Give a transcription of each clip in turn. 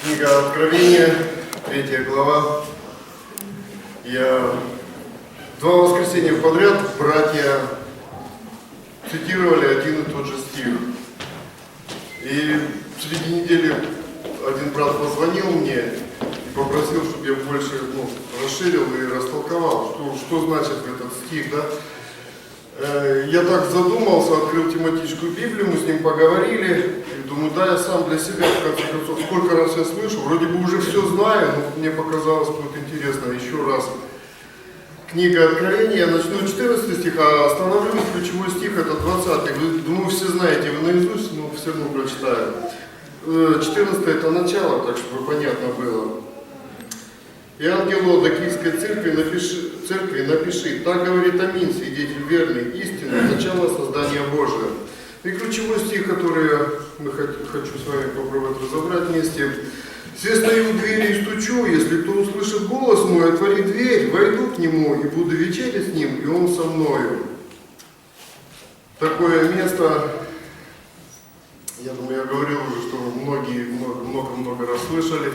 Книга Откровения, 3 глава. Я 2 воскресенья подряд братья цитировали один и тот же стих. И среди недели один брат позвонил мне и попросил, чтобы я больше расширил и растолковал, что значит этот стих. Да? Я так задумался, открыл тематическую Библию, мы с ним поговорили, и думаю, да, я сам для себя, в конце концов, сколько раз я слышу, вроде бы уже все знаю, но мне показалось, будет интересно еще раз. Книга Откровения, я начну 14 стих, а остановлюсь, ключевой стих, это 20. Вы, думаю, все знаете его наизусть, но все равно прочитаю. 14 это начало, так чтобы понятно было. И ангелу Лаодикийской церкви напиши, так говорит Аминь, свидетель верный, истинный, начало создания Божия. И ключевой стих, который я хочу с вами попробовать разобрать вместе. «Все стою у двери и стучу, если кто услышит голос мой, отвори дверь, войду к нему и буду вечерять с ним, и он со мною». Такое место, я думаю, я говорил уже, что многие много раз слышали.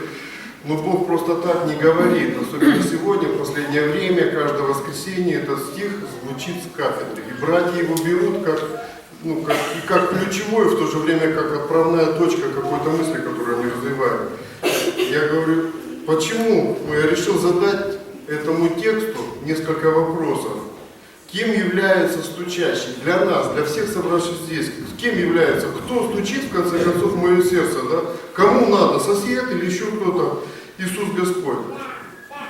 Но Бог просто так не говорит, особенно сегодня, в последнее время, каждое воскресенье этот стих звучит с кафедры. И братья его берут как ключевой, в то же время как отправная точка какой-то мысли, которую они развивают. Я говорю, почему? Я решил задать этому тексту несколько вопросов. Кем является стучащий? Для нас, для всех собравшихся здесь. Кем является? Кто стучит, в конце концов, в мое сердце? Да? Кому надо? Сосед или еще кто-то? Иисус Господь.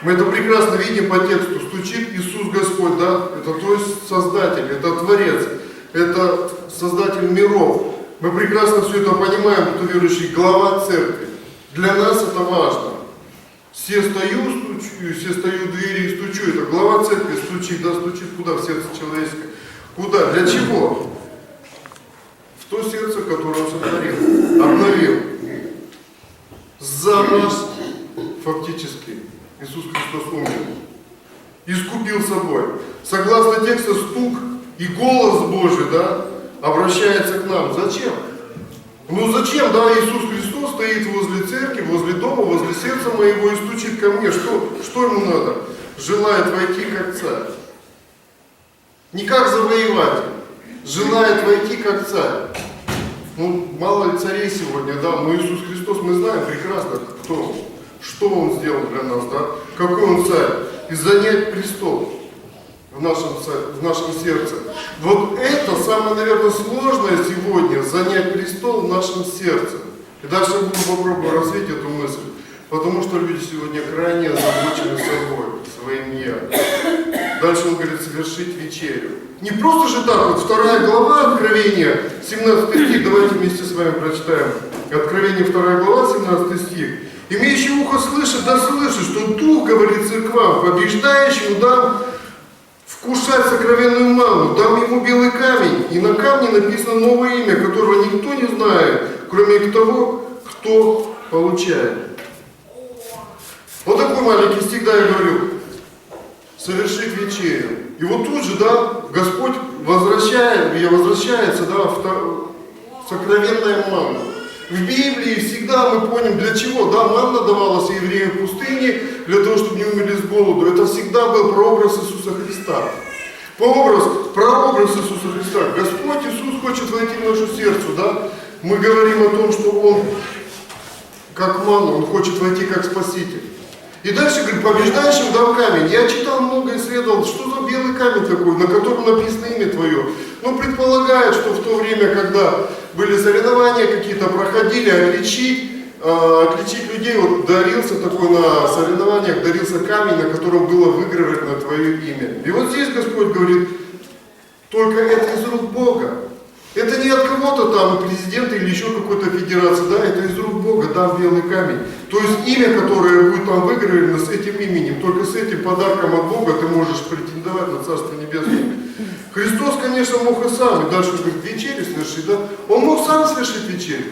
Мы это прекрасно видим по тексту. Стучит Иисус Господь, да? Это то есть Создатель, это Творец, это Создатель миров. Мы прекрасно все это понимаем, кто верующий, глава церкви. Для нас это важно. Все стою у двери и стучу. Это глава церкви стучит, да, стучит куда? В сердце человеческое. Куда? Для чего? В то сердце, которое он сотворил, обновил. За нас фактически Иисус Христос умер. Искупил собой. Согласно тексту, стук и голос Божий, да, обращается к нам. Зачем? Зачем, да, Иисус Христос стоит возле церкви, возле дома, возле сердца моего и стучит ко мне. Что ему надо? Желает войти как царь. Не как завоеватель. Желает войти как царь. Мало ли царей сегодня, да, но Иисус Христос, мы знаем прекрасно, кто он. Что он сделал для нас, да? Какой он царь. И занять престол в нашем сердце. Вот это самое, наверное, сложное сегодня, занять престол в нашем сердце. И дальше я буду попробовать развить эту мысль. Потому что люди сегодня крайне озабочены собой, своим «я». Дальше он говорит, совершить вечерю. Не просто же так, вот 2 глава Откровения, 17 стих, давайте вместе с вами прочитаем. Откровение 2 глава, 17 стих. «Имеющий ухо слышит, да слышит, что Дух говорит церквам, побеждающему дам вкушать сокровенную манну, дам ему белый камень, и на камне написано новое имя, которого никто не знает, кроме того, кто получает». Вот такой маленький стих, да, я говорю, совершить вечерю. И вот тут же, да, Господь возвращается, да, сокровенная манна. В Библии всегда мы понимаем, для чего, да, манна давалась евреям в пустыне, для того, чтобы не умерли с голоду. Это всегда был прообраз Иисуса Христа. Прообраз Иисуса Христа. Господь Иисус хочет войти в наше сердце, да. Мы говорим о том, что Он, как манна, Он хочет войти как Спаситель. И дальше говорит, побеждающим дам камень. Я читал много, исследовал, что за белый камень такой, на котором написано имя Твое. Предполагают, что в то время, когда были соревнования какие-то, проходили, отличить людей, вот дарился такой на соревнованиях, дарился камень, на котором было выгравировано Твое имя. И вот здесь Господь говорит, только это из рук Бога. Это не от кого-то там, президента или еще какой-то федерации, да, это из рук Бога, дам белый камень. То есть имя, которое будет там выгравировано с этим именем, только с этим подарком от Бога ты можешь претендовать на Царство Небесное. Христос, конечно, мог и сам, и дальше он говорит, вечерю совершить, да? Он мог сам совершить вечерю.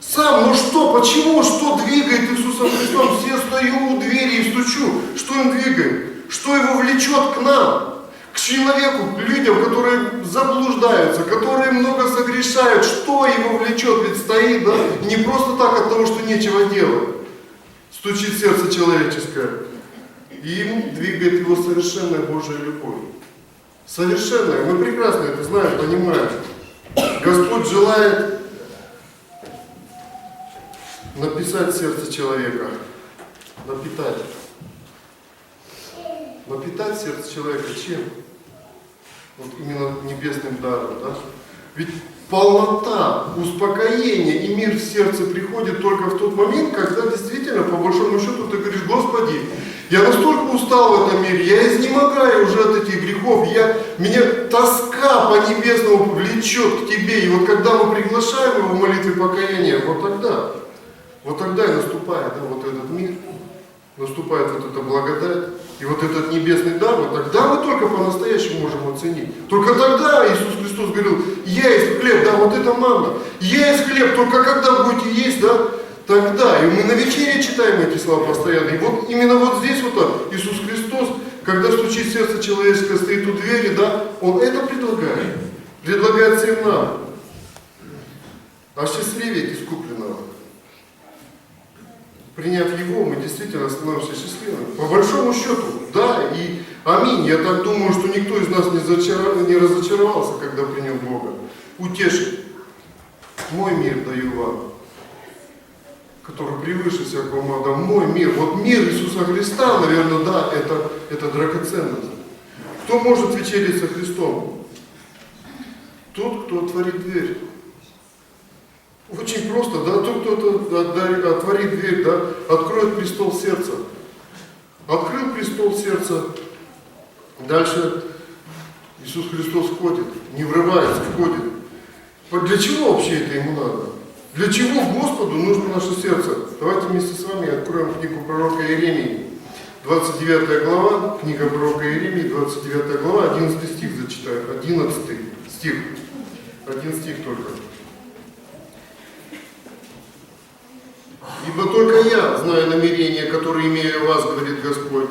Сам, но что, почему, что двигает Иисусом Христом? Все стою у двери и стучу. Что им двигает? Что его влечет к нам? К человеку, к людям, которые заблуждаются, которые много согрешают. Что его влечет? Ведь стоит, да? Не просто так от того, что нечего делать. стучит сердце человеческое, и им двигает его совершенная Божья любовь. Совершенная. Мы прекрасно это знаем, понимаем. Господь желает написать сердце человека, напитать. Напитать сердце человека чем? Вот именно небесным даром, да? Ведь полнота, успокоение и мир в сердце приходит только в тот момент, когда действительно, по большому счету, ты говоришь: Господи, я настолько устал в этом мире, я изнемогаю уже от этих грехов, меня тоска по небесному влечет к Тебе. И вот когда мы приглашаем Его в молитве покаяния, вот тогда и наступает, да, вот этот мир, наступает вот эта благодать. И вот этот небесный дар, вот тогда мы только по-настоящему можем оценить. Только тогда Иисус Христос говорил: я есть хлеб, да, вот это манна. Я есть хлеб, только когда будете есть, да, тогда. И мы на вечере читаем эти слова постоянно. И вот именно вот здесь вот Иисус Христос, когда стучит сердце человеческое, стоит у двери, да, Он это предлагает. Предлагает всем нам. Осчастливить искупленного. Приняв Его, мы действительно становимся счастливыми. По большому счету, да, и аминь. Я так думаю, что никто из нас не разочаровался, когда принял Бога. Утешить. Мой мир даю вам, который превыше всякого ума. Да, мой мир. Вот мир Иисуса Христа, наверное, да, это драгоценность. Кто может вечерить со Христом? Тот, кто отворит дверь. Очень просто, да, тот, кто отворит дверь, да, откроет престол сердца. Открыл престол сердца, дальше Иисус Христос входит, не врывается, входит. Для чего вообще это Ему надо? Для чего Господу нужно наше сердце? Давайте вместе с вами откроем книгу пророка Иеремии, 29 глава, книга пророка Иеремии, 29 глава, 11 стих зачитаю, 11 стих, один стих только. Ибо только я знаю намерения, которые имею о вас, говорит Господь.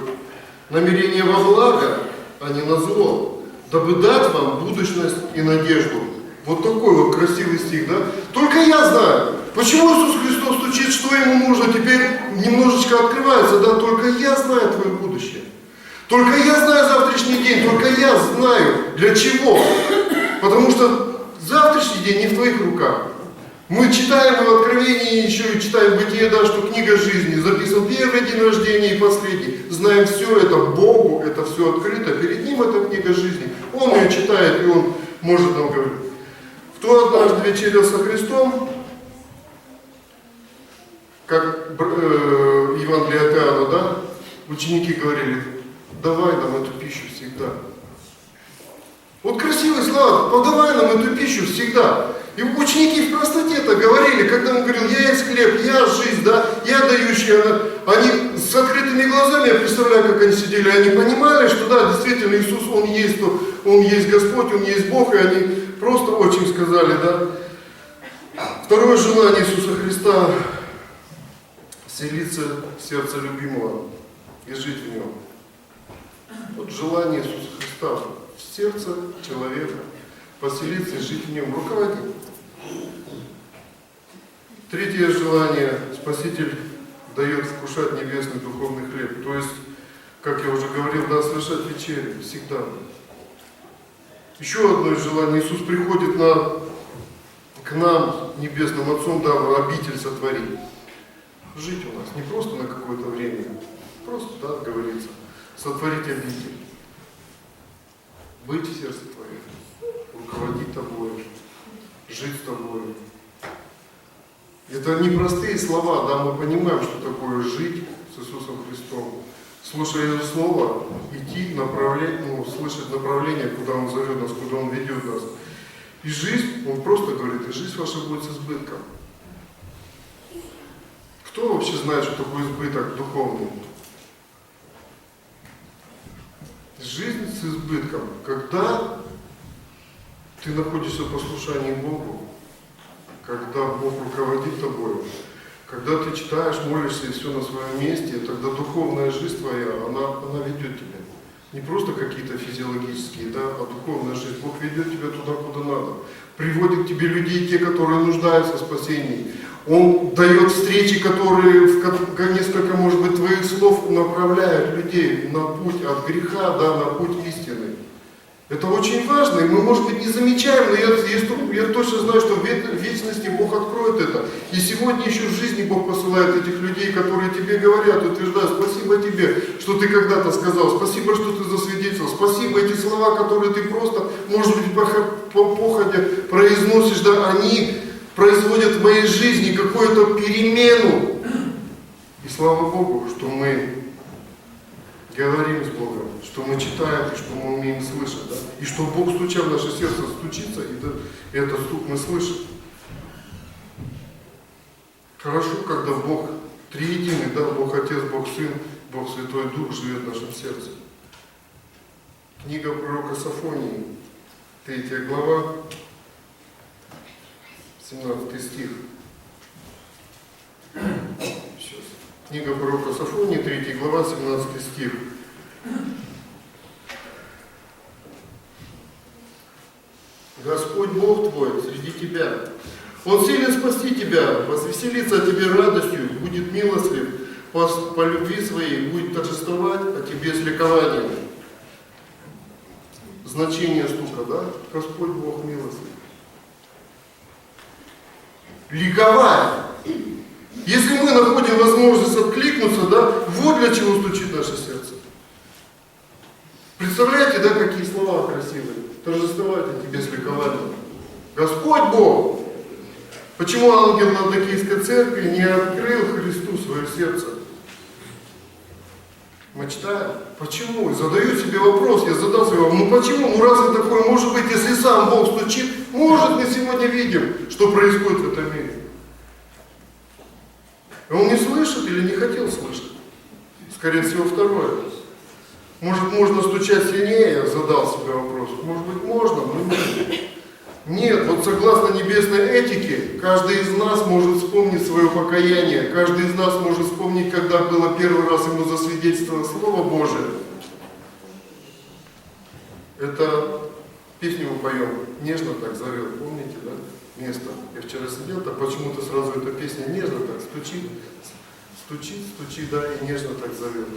Намерения во благо, а не на зло, дабы дать вам будущность и надежду. Вот такой вот красивый стих, да? Только я знаю. Почему Иисус Христос стучит, что Ему нужно, теперь немножечко открывается, да? Только я знаю твое будущее. Только я знаю завтрашний день, только я знаю для чего. Потому что завтрашний день не в твоих руках. Мы читаем в Откровении, еще и читаем в Бытие, да, что книга жизни записан первый день рождения и последний. Знаем все это, Богу это все открыто, перед Ним это книга жизни. Он ее читает, и Он может нам говорить. Кто однажды вечерил со Христом, как Евангелие от Иоанна, да, ученики говорили: давай нам эту пищу всегда. Вот красивые слова: подавай нам эту пищу всегда. И ученики в простоте-то говорили, когда он говорил: я есть хлеб, я жизнь, да, я дающий. Они с открытыми глазами, я представляю, как они сидели, они понимали, что да, действительно Иисус, Он есть Господь, Он есть Бог, и они просто очень сказали, да. Второе желание Иисуса Христа — вселиться в сердце любимого и жить в нем. Вот желание Иисуса Христа — в сердце человека поселиться и жить в нем, руководить. Третье желание — Спаситель дает вкушать небесный духовный хлеб. То есть, как я уже говорил, да, совершать вечерю всегда. Еще одно из желаний: Иисус приходит к нам, небесным Отцом, да, в обитель сотворить. Жить у нас не просто на какое-то время, просто, да, говорится, сотворить обитель. Быть в сердце Твоем, руководить Тобой, жить с Тобой. Это непростые слова, да, мы понимаем, что такое жить с Иисусом Христом. Слушая Его Слово, идти, слышать направление, куда Он зовет нас, куда Он ведет нас. И жизнь, Он просто говорит, и жизнь ваша будет с избытком. Кто вообще знает, что такое избыток духовный? Жизнь с избытком, когда ты находишься в послушании Богу, когда Бог руководит тобой, когда ты читаешь, молишься и все на своем месте, тогда духовная жизнь твоя, она ведет тебя. Не просто какие-то физиологические, да, а духовная жизнь. Бог ведет тебя туда, куда надо. Приводит к тебе людей, те, которые нуждаются в спасении. Он дает встречи, которые в несколько, может быть, твоих слов направляют людей на путь от греха, да, на путь истины. Это очень важно, и мы, может быть, не замечаем, но я точно знаю, что в вечности Бог откроет это. И сегодня еще в жизни Бог посылает этих людей, которые тебе говорят, утверждают: спасибо тебе, что ты когда-то сказал, спасибо, что ты засвидетельствовал, спасибо, эти слова, которые ты просто, может быть, по походе произносишь, да, они производят в моей жизни какую-то перемену. И слава Богу, что мы говорим с Богом, что мы читаем, и что мы умеем слышать, да? И что Бог, стуча в наше сердце, стучится, и этот стук мы слышим. Хорошо, когда Бог триединый, да, Бог Отец, Бог Сын, Бог Святой Дух живет в нашем сердце. Книга пророка Софонии, 3 глава, 17 стих. Сейчас. Книга пророка Софонии, 3 глава, 17 стих. Господь Бог твой среди тебя. Он силен спасти тебя, возвеселится о тебе радостью, будет милостлив, по любви своей будет торжествовать о тебе с ликованием. Значение стука, да? Господь Бог милостлив. Ликовать. Если мы находим возможность откликнуться, да, вот для чего стучит наше сердце. Представляете, да, какие слова красивые? Торжествовать о тебе с ликованием. Господь Бог! Почему ангел Ладокийской церкви не открыл Христу свое сердце? Мы читаем. Почему? И задаю себе вопрос, я задал себе вопрос, почему? Разве такое может быть, если сам Бог стучит? Может, мы сегодня видим, что происходит в этом мире. Он не слышит или не хотел слышать? Скорее всего, второе. Может, можно стучать сильнее? Я задал себе вопрос. Может быть, можно, но нет. Нет, вот согласно небесной этике, каждый из нас может вспомнить свое покаяние. Каждый из нас может вспомнить, когда было первый раз ему засвидетельствовано Слово Божие. Это песню мы поем. Нежно так зовет, помните, да? Место. Я вчера сидел, так почему-то сразу эта песня нежно так стучит, да, и нежно так зовет.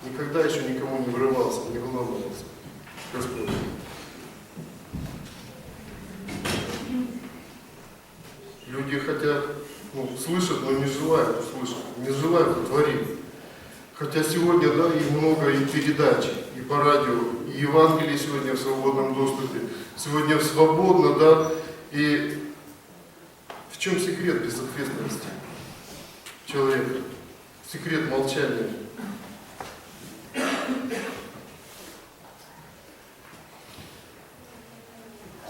Никогда еще никому не врывался, не вламывался. Господь. Люди хотят, слышат, но не желают услышать, не желают творить. Хотя сегодня, да, и много и передач, и по радио, и Евангелие сегодня в свободном доступе, сегодня свободно, да, и в чем секрет безответственности человека? Секрет молчания.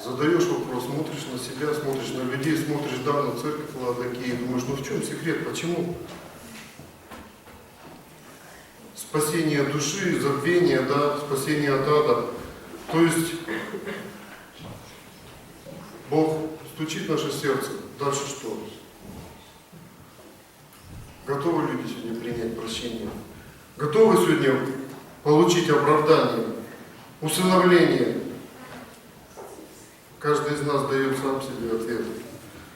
Задаешь вопрос, смотришь на себя, смотришь на людей, смотришь, да, на церковь Ладокии, и думаешь, в чем секрет, почему? Спасение души, забвение, да, спасение от ада. То есть Бог стучит в наше сердце. Дальше что? Готовы люди сегодня принять прощение? Готовы сегодня получить оправдание, усыновление? Каждый из нас дает сам себе ответ.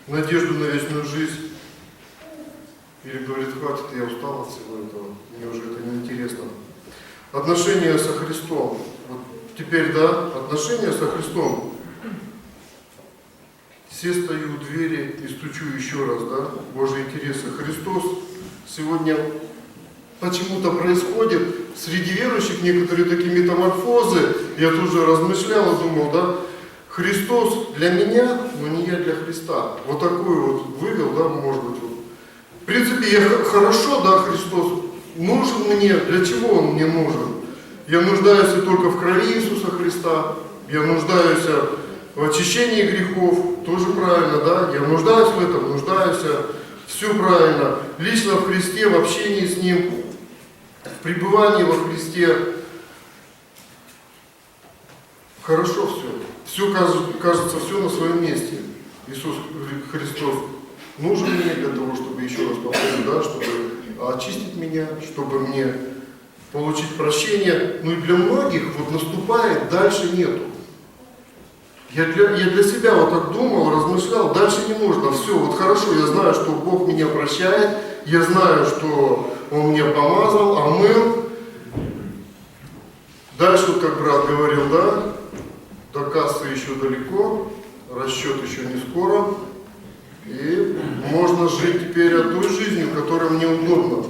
Надежду на вечную жизнь. Или говорит, хватит, я устал от всего этого, мне уже это неинтересно. Отношения со Христом. Вот теперь, да, отношения со Христом. Все стою у двери и стучу еще раз, да, Божьи интересы. Христос сегодня почему-то происходит среди верующих некоторые такие метаморфозы. Я тоже размышлял и думал, да, Христос для меня, но не я для Христа. Вот такую вот вывел, да, может быть. Вот. В принципе, я хорошо, да, Христос нужен мне. Для чего Он мне нужен? Я нуждаюсь только в крови Иисуса Христа. Я нуждаюсь в очищении грехов. Тоже правильно, да? Я нуждаюсь в этом, все правильно. Лично в Христе, в общении с Ним, в пребывании во Христе. Хорошо все. Все кажется, все на своем месте. Иисус Христос нужен мне для того, чтобы, еще раз повторю, да, чтобы очистить меня, чтобы мне получить прощение. Ну и для многих вот наступает, дальше нету. Я для себя вот так думал, размышлял, дальше не нужно. Все, вот хорошо, я знаю, что Бог меня прощает, я знаю, что Он меня помазал, омыл. Дальше, вот как брат говорил, да, до кассы еще далеко, расчет еще не скоро. И можно жить теперь той жизнью, которая мне удобна.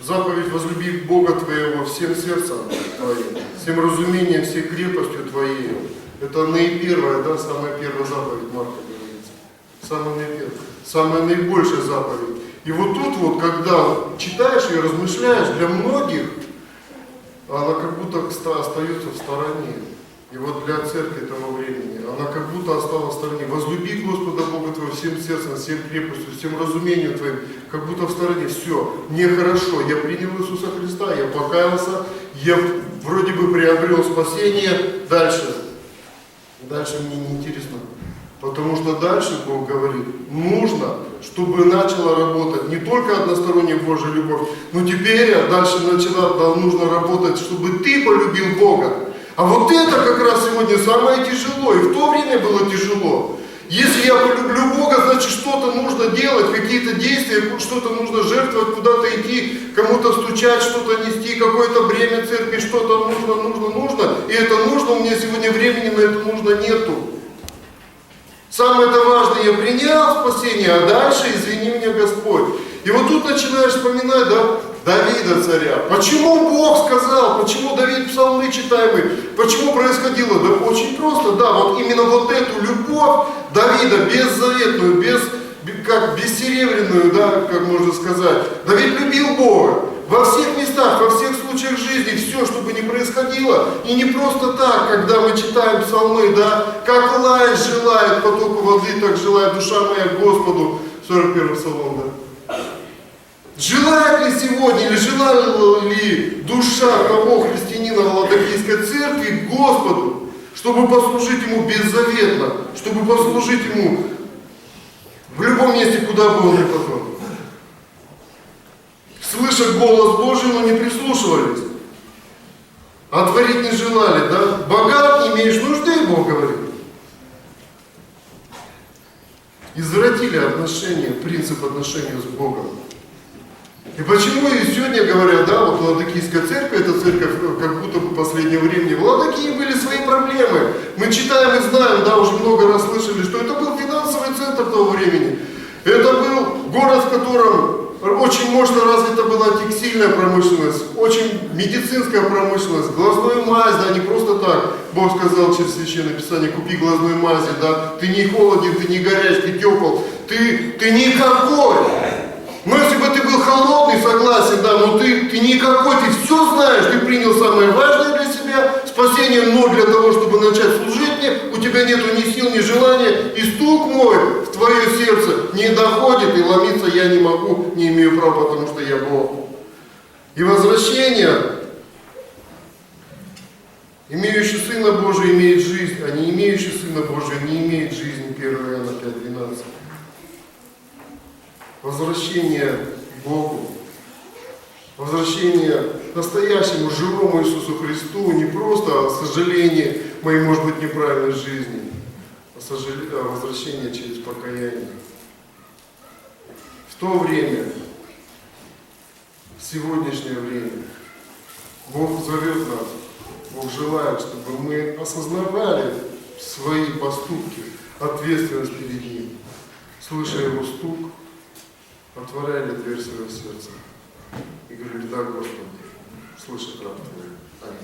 Заповедь: возлюби Бога твоего всем сердцем твоим, всем разумением, всей крепостью твоей. Это наипервая, да, самая первая заповедь Марка говорится. Самая наибольшая заповедь. И вот тут вот, когда читаешь и размышляешь, для многих она как будто остается в стороне. И вот для церкви того времени она как будто осталась в стороне. Возлюби Господа Бога твоего всем сердцем, всем крепостью, всем разумением твоим, как будто в стороне. Все, мне хорошо, я принял Иисуса Христа, я покаялся, я вроде бы приобрел спасение. Дальше мне не интересно. Потому что дальше Бог говорит, нужно, чтобы начала работать не только односторонняя Божья любовь, но теперь дальше нужно работать, чтобы ты полюбил Бога. А вот это как раз сегодня самое тяжело, и в то время было тяжело. Если я полюблю Бога, значит что-то нужно делать, какие-то действия, что-то нужно жертвовать, куда-то идти, кому-то стучать, что-то нести, какое-то бремя церкви, что-то нужно. И это нужно, у меня сегодня времени на это нужно нету. Самое-то важное я принял спасение, а дальше, извини меня, Господь. И вот тут начинаешь вспоминать, да, Давида царя. Почему Бог сказал, почему Давид псалмы читаемый, почему происходило? Да очень просто, да, вот именно вот эту любовь Давида, беззаветную, бессеребряную, да, как можно сказать. Давид любил Бога. Во всех местах, во всех случаях жизни, все, что бы ни происходило, и не просто так, когда мы читаем псалмы, да, как лань желает потоку воды, так желает душа моя Господу, 41-й псалом, да. Желает ли сегодня, или желала ли душа того христианина Ладокийской церкви Господу, чтобы послужить Ему беззаветно, чтобы послужить Ему в любом месте, куда бы Он ни пошел? Слыша голос Божий, но не прислушивались. А творить не желали, да? Богат, не имеешь нужды, Бог говорит. Извратили отношения, принцип отношения с Богом. И почему и сегодня говорят, да, вот Ладокийская церковь, это церковь как будто бы в последнее время, в Ладокии были свои проблемы. Мы читаем и знаем, да, уже много раз слышали, что это был финансовый центр того времени. Это был город, в котором очень мощно развита была текстильная промышленность, очень медицинская промышленность, глазную мазь, да, не просто так. Бог сказал через Священное Писание: купи глазную мазь, да, ты не холоден, ты не горяч, ты тепл, ты никакой. Но если бы ты был холодный, согласен, да, но ты никакой, ты все знаешь, ты принял самое важное для себя, спасение, но для того, чтобы начать служить мне, у тебя нету ни сил, ни желания, и стук мой в твое сердце не доходит, и ломиться я не могу, не имею права, потому что я Бог. И возвращение, имеющий Сына Божия имеет жизнь, а не имеющий Сына Божия не имеет жизни. 1 Иоанна 5:12. Возвращение к Богу, возвращение к настоящему живому Иисусу Христу, не просто сожаление моей, может быть, неправильной жизни, а возвращение через покаяние. В то время, в сегодняшнее время, Бог зовет нас, Бог желает, чтобы мы осознавали свои поступки, ответственность перед Ним, слыша Его стук, отворяли дверь своего сердца и говорили: да, Господи, слышит раб Твой. Аминь.